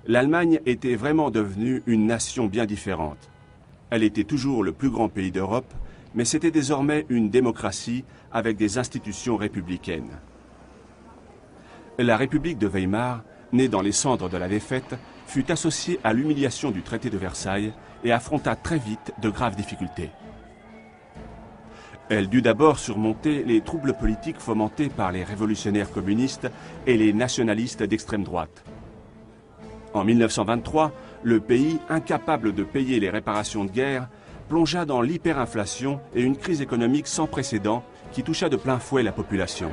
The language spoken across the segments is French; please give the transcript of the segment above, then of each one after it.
l'Allemagne était vraiment devenue une nation bien différente. Elle était toujours le plus grand pays d'Europe, mais c'était désormais une démocratie avec des institutions républicaines. La République de Weimar, née dans les cendres de la défaite, fut associée à l'humiliation du traité de Versailles et affronta très vite de graves difficultés. Elle dut d'abord surmonter les troubles politiques fomentés par les révolutionnaires communistes et les nationalistes d'extrême droite. En 1923, le pays, incapable de payer les réparations de guerre, plongea dans l'hyperinflation et une crise économique sans précédent qui toucha de plein fouet la population.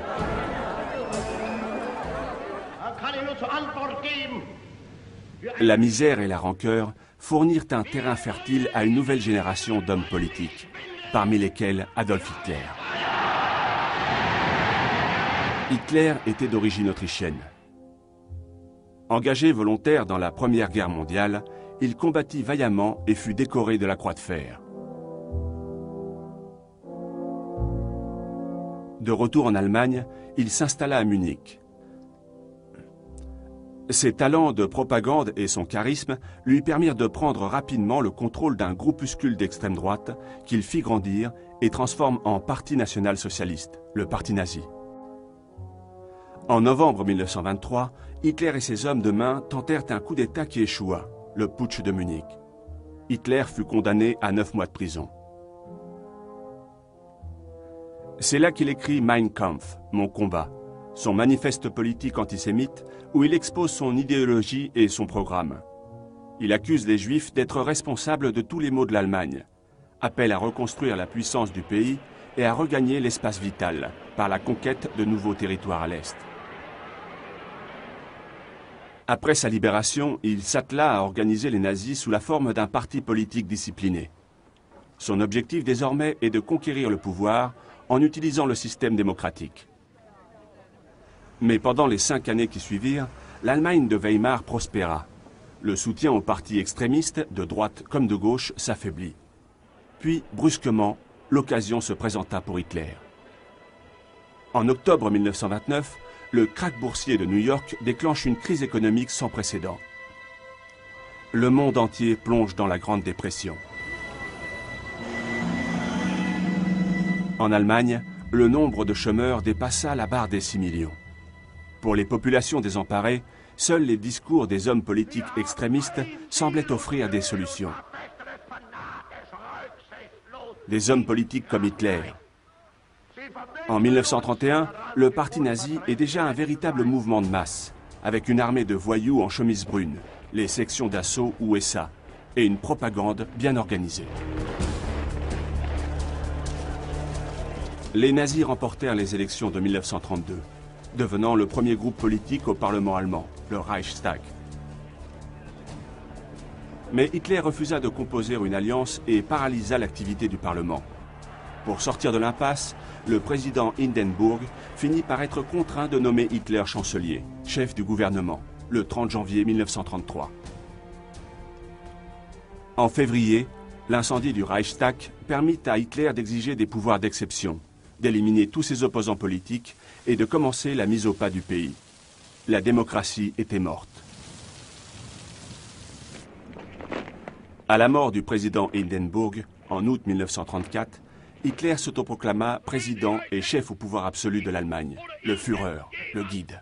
La misère et la rancœur fournirent un terrain fertile à une nouvelle génération d'hommes politiques, parmi lesquels Adolf Hitler. Hitler était d'origine autrichienne. Engagé volontaire dans la Première Guerre mondiale, il combattit vaillamment et fut décoré de la Croix de fer. De retour en Allemagne, il s'installa à Munich. Ses talents de propagande et son charisme lui permirent de prendre rapidement le contrôle d'un groupuscule d'extrême droite qu'il fit grandir et transforme en Parti national-socialiste, le Parti nazi. En novembre 1923, Hitler et ses hommes de main tentèrent un coup d'État qui échoua, le putsch de Munich. Hitler fut condamné à 9 mois de prison. C'est là qu'il écrit Mein Kampf, mon combat, son manifeste politique antisémite où il expose son idéologie et son programme. Il accuse les Juifs d'être responsables de tous les maux de l'Allemagne, appelle à reconstruire la puissance du pays et à regagner l'espace vital par la conquête de nouveaux territoires à l'Est. Après sa libération, il s'attela à organiser les nazis sous la forme d'un parti politique discipliné. Son objectif désormais est de conquérir le pouvoir en utilisant le système démocratique. Mais pendant les 5 années qui suivirent, l'Allemagne de Weimar prospéra. Le soutien aux partis extrémistes, de droite comme de gauche, s'affaiblit. Puis, brusquement, l'occasion se présenta pour Hitler. En octobre 1929, le krach boursier de New York déclenche une crise économique sans précédent. Le monde entier plonge dans la Grande Dépression. En Allemagne, le nombre de chômeurs dépassa la barre des 6 millions. Pour les populations désemparées, seuls les discours des hommes politiques extrémistes semblaient offrir des solutions. Des hommes politiques comme Hitler. En 1931, le parti nazi est déjà un véritable mouvement de masse, avec une armée de voyous en chemise brune, les sections d'assaut USA, et une propagande bien organisée. Les nazis remportèrent les élections de 1932, devenant le premier groupe politique au Parlement allemand, le Reichstag. Mais Hitler refusa de composer une alliance et paralysa l'activité du Parlement. Pour sortir de l'impasse, le président Hindenburg finit par être contraint de nommer Hitler chancelier, chef du gouvernement, le 30 janvier 1933. En février, l'incendie du Reichstag permit à Hitler d'exiger des pouvoirs d'exception, d'éliminer tous ses opposants politiques et de commencer la mise au pas du pays. La démocratie était morte. À la mort du président Hindenburg, en août 1934, Hitler s'autoproclama président et chef au pouvoir absolu de l'Allemagne, le Führer, le guide.